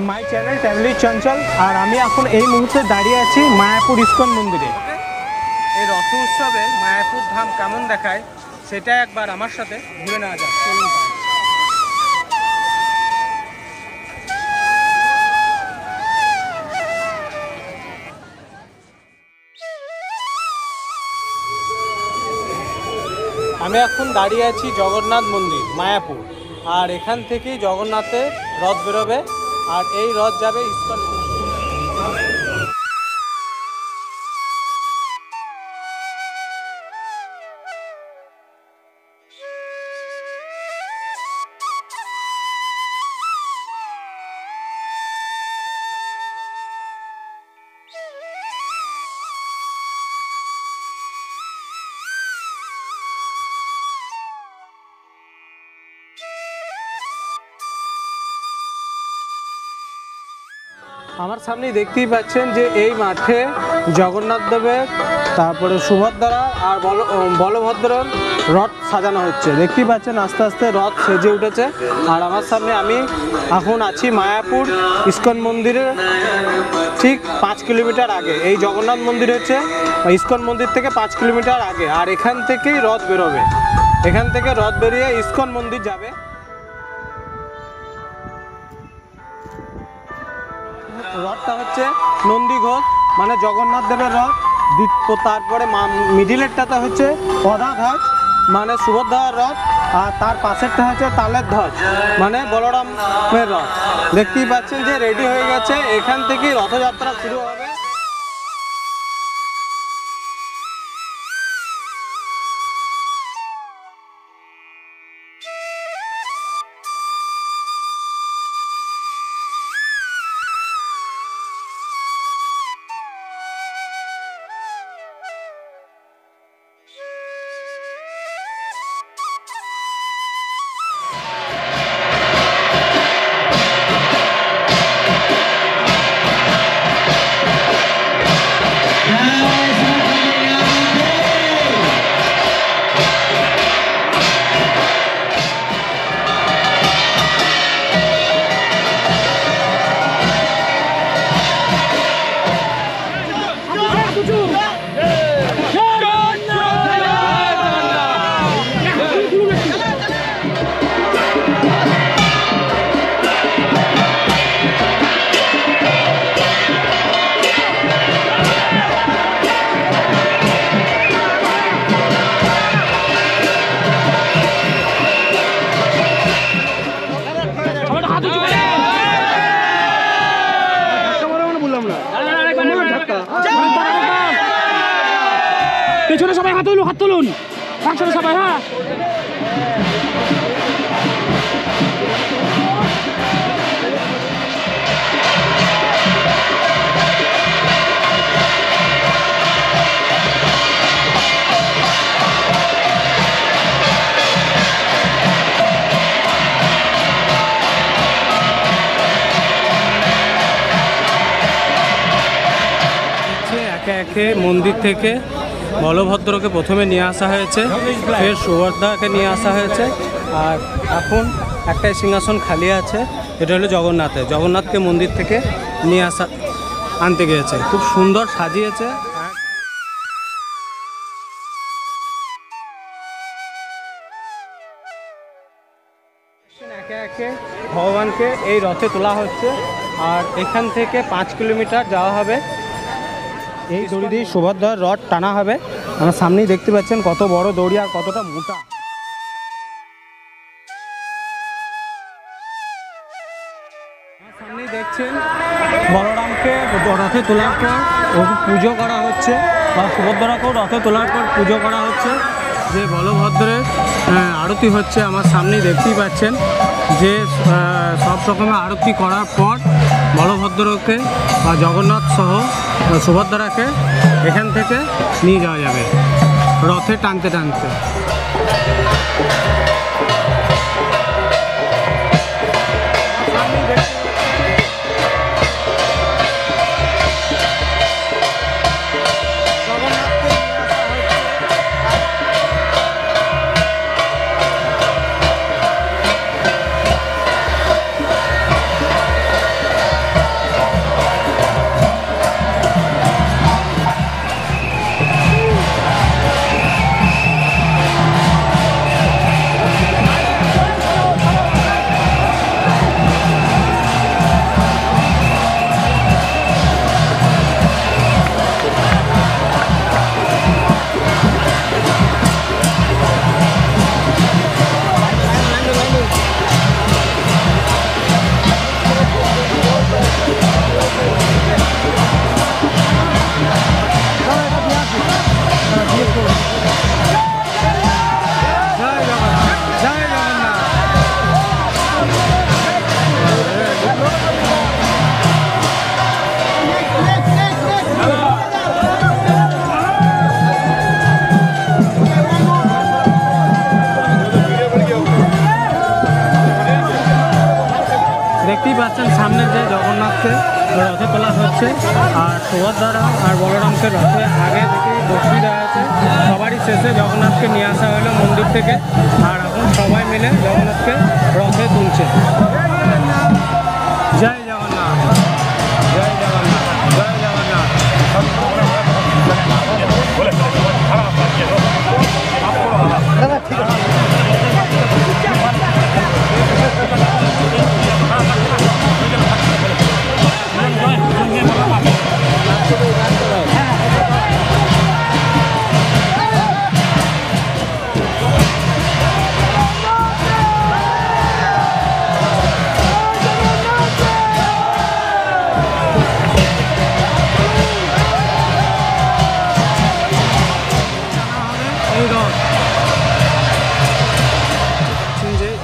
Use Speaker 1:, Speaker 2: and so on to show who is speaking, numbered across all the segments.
Speaker 1: My channel travelling চঞ্চল। আর আমি এখন এই মুহূর্তে দাঁড়িয়ে আছি মায়াপুর ইস্কন মন্দিরে। এই রথ উৎসবে মায়াপুর ধাম কেমন দেখায় সেটা একবার আমার সাথে ঘুরে নেওয়া যাক, চলুন। আমি এখন দাঁড়িয়ে আছি জগন্নাথ মন্দির মায়াপুর। আর এখান থেকেই জগন্নাথের রথ বেরোবে, আর এই রথ যাবে ইস্কন। আমার সামনেই দেখতেই পাচ্ছেন যে এই মাঠে জগন্নাথ দেবের, তারপরে সুভদ্রা আর বলভদ্রর রথ সাজানো হচ্ছে। দেখতেই পাচ্ছেন আস্তে আস্তে রথ সেজে উঠেছে। আর আমার সামনে আমি এখন আছি মায়াপুর ইস্কন মন্দিরের ঠিক 5 কিলোমিটার আগে। এই জগন্নাথ মন্দির হচ্ছে ইস্কন মন্দির থেকে 5 কিলোমিটার আগে। আর এখান থেকেই রথ বেরোবে, এখান থেকে রথ বেরিয়ে ইস্কন মন্দির যাবে। রথটা হচ্ছে নন্দী ঘোষ, মানে জগন্নাথ দেবের রথ। তারপরে মিডিলেরটাতে হচ্ছে অধা ধ্বজ, মানে সুভদ্রার রথ। আর তার পাশেরটা হচ্ছে তালের ধ্বজ, মানে বলরামের রথ। দেখতেই পাচ্ছেন যে রেডি হয়ে গেছে, এখান থেকেই রথযাত্রা শুরু হবে।
Speaker 2: পেছনে সবাই হাত তুলুন একসাথে সবাই। হ্যাঁ,
Speaker 1: একে একে মন্দির থেকে বলভদ্রকে প্রথমে নিয়ে আসা হয়েছে, ফের সুভদ্রাকে নিয়ে আসা হয়েছে। আর এখন একটাই সিংহাসন খালি আছে, এটা হলো জগন্নাথকে মন্দির থেকে নিয়ে আনতে গিয়েছে। খুব সুন্দর সাজিয়েছে। একে একে ভগবানকে এই রথে তোলা হচ্ছে। আর এখান থেকে 5 কিলোমিটার যাওয়া হবে, এই দড়ি দিয়ে সুভদ্রার রথ টানা হবে। আমার সামনেই দেখতে পাচ্ছেন কত বড় দড়ি আর কতটা মোটা। আমার সামনেই দেখছেন বলরামকে রথে তোলার পর পুজো করা হচ্ছে, বা সুভদ্রাকেও রথে তোলার পর পুজো করা হচ্ছে। যে বলভদ্রের আরতি হচ্ছে, আমার সামনেই দেখতেই পাচ্ছেন যে সব রকমের আরতি করার পর বলভদ্রকে বা জগন্নাথ সহ সুভদ্রাকে এখান থেকে নিয়ে যাওয়া যাবে রথে টানতে টানতে। দেখতেই পাচ্ছেন সামনে যে জগন্নাথকে রথে তোলা হচ্ছে, আর সুভদ্রা আর বলরামকে রথে আগে থেকে বসিয়ে দেওয়া আছে। সবারই শেষে জগন্নাথকে নিয়ে আসা হলো মন্দির থেকে, আর এখন সবাই মিলে জগন্নাথকে রথে তুলছে। জয় জগন্নাথ, জয় জগন্নাথ, জয় জগন্নাথ।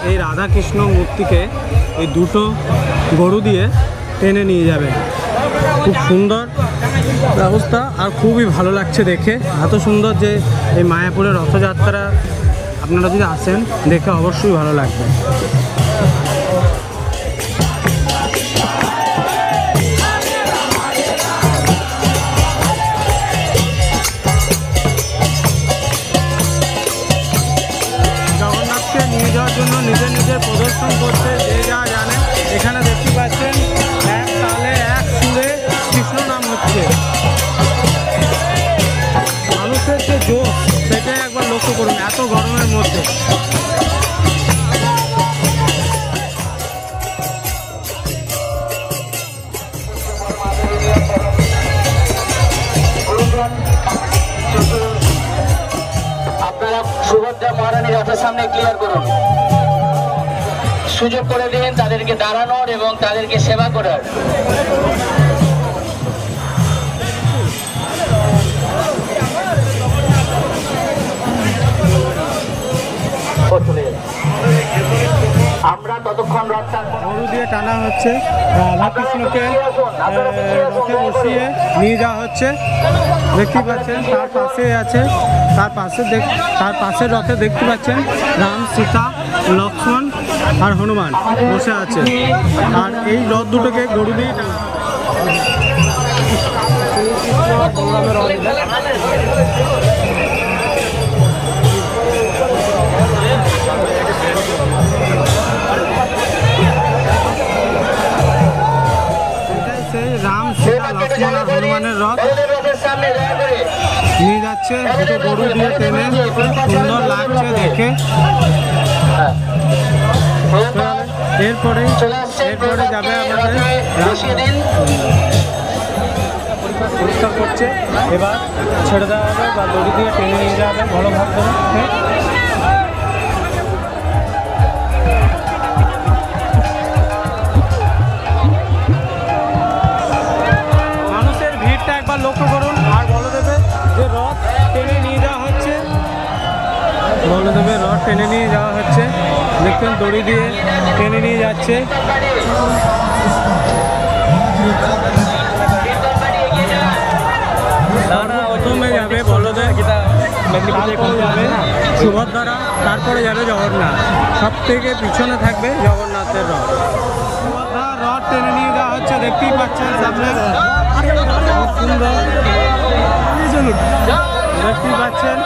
Speaker 1: এই রাধাকৃষ্ণ মূর্তিকে এই দুটো গরু দিয়ে টেনে নিয়ে যাবে। খুব সুন্দর ব্যবস্থা আর খুবই ভালো লাগছে দেখে। এত সুন্দর যে এই মায়াপুরের রথযাত্রা আপনারা যদি আসেন দেখে অবশ্যই ভালো লাগবে। জগন্নাথকে নিয়ে যাওয়ার জন্য নিজের নিজের প্রদর্শন করতে যে যা জানে। এখানে দেখতে পাচ্ছেন এক তালে এক সুরে কৃষ্ণ নাম হচ্ছে। মানুষের যে জোশ সেটাই একবার লক্ষ্য করুন এত গরমের মধ্যে।
Speaker 3: আপনারা সুভদ্রা মহারানী রথের সামনে ক্লিয়ার করুন, সুযোগ করে দিন তাদেরকে দাঁড়ানোর এবং তাদেরকে সেবা করার। আমরা ততক্ষণ রথটা
Speaker 1: গরু দিয়ে টানা হচ্ছে, রাধাকৃষ্ণকে রথে বসিয়ে নিয়ে যাওয়া হচ্ছে। দেখতে পাচ্ছেন তার পাশে আছে, তার পাশের রথে দেখতে পাচ্ছেন রাম, সীতা, লক্ষ্মণ আর হনুমান বসে আছে। আর এই রথ দুটোকে গরু দিয়ে টানা। রাম, সীতা, লক্ষ্মণ আর হনুমানের রথ নিয়ে যাচ্ছে দুটো গরু দিয়ে টেনে। সুন্দর লাগছে দেখে। এরপরে যাবে আমাদের পরিষ্কার করছে, এবার ছেড়ে দেওয়া হবে বা দড়ি দিয়ে টেনে নিয়ে যাবে বলভদ্রকে। লক্ষ্য করুন আর বলদেবের যে রথ টেনে নিয়ে যাওয়া হচ্ছে, বলদেবের রথ টেনে নিয়ে যাওয়া হচ্ছে। দেখছেন দড়ি দিয়ে টেনে নিয়ে যাচ্ছে। প্রথমে যাবে বলদেব, তারপরে যাবে সুভদ্রা, তারপরে যাবে জগন্নাথ। সব থেকে পিছনে থাকবে জগন্নাথের রথ। সুভদ্রার রথ টেনে নিয়ে যাওয়া হচ্ছে, দেখতেই পাচ্ছেন সামনে। খুব সুন্দর দেখতেই পাচ্ছেন।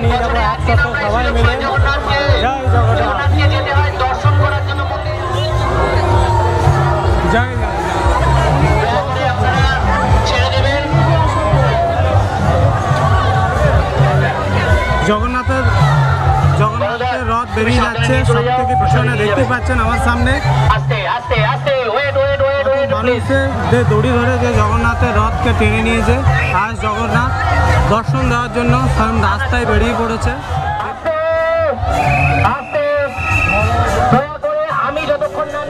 Speaker 1: নিয়ে যাবো একসাথে সবাই মিলে। জয় জগন্নাথ, জয় জগন্নাথের রথ বেরিয়ে যাচ্ছে সব থেকে পিছনে। দেখতে পাচ্ছেন আমার সামনে মানুষের যে দড়ি ধরে যে জগন্নাথের রথকে টেনে নিয়েছে। আজ জগন্নাথ দর্শন দেওয়ার জন্য রাস্তায় বেরিয়ে পড়েছে।
Speaker 3: আমি যতক্ষণ না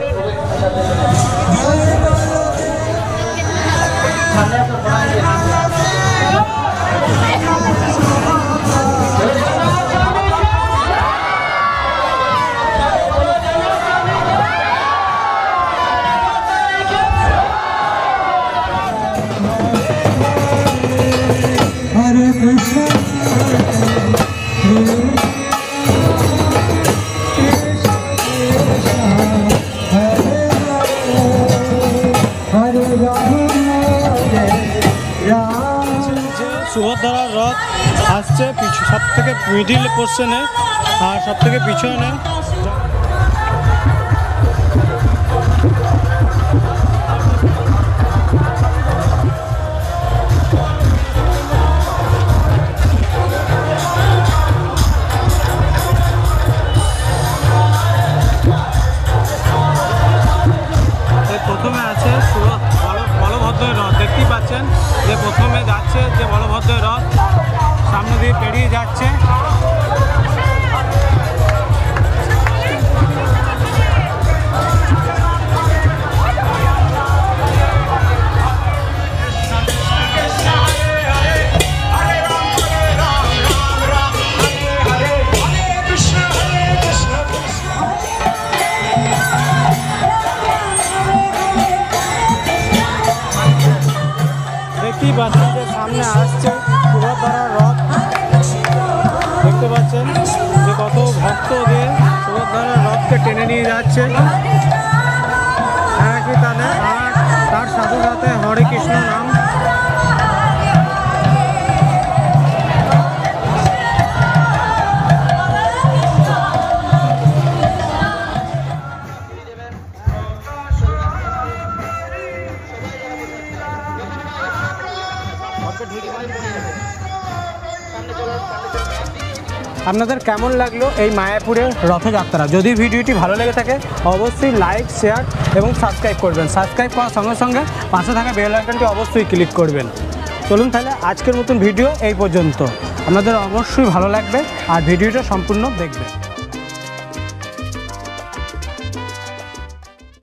Speaker 1: সুভদ্রার রথ আসছে সব থেকে মিডিল পোর্শনে আর সব থেকে পিছনে। প্রথমে আছে বলভদ্রের রথ, দেখতেই পাচ্ছেন যে প্রথমে যাচ্ছে যে বলভদ্রের রথ সামনে দিয়ে পেরিয়ে যাচ্ছে। দেখতেই পাচ্ছেন যে সামনে আসছে সুভদ্রার রথ, দেখতে পাচ্ছেন যে কত ভক্ত যে সুভদ্রার রথকে টেনে নিয়ে যাচ্ছে একই তালে, আর তার সাথে সাথে হরে কৃষ্ণ নাম। আপনাদের কেমন লাগলো এই মায়াপুরের রথযাত্রা? যদি ভিডিওটি ভালো লেগে থাকে অবশ্যই লাইক, শেয়ার এবং সাবস্ক্রাইব করবেন। সাবস্ক্রাইব করার সঙ্গে সঙ্গে পাশে থাকা বেল আইকনটি অবশ্যই ক্লিক করবেন। চলুন তাহলে আজকের মতন ভিডিও এই পর্যন্ত। আপনাদের অবশ্যই ভালো লাগবে আর ভিডিওটা সম্পূর্ণ দেখবেন।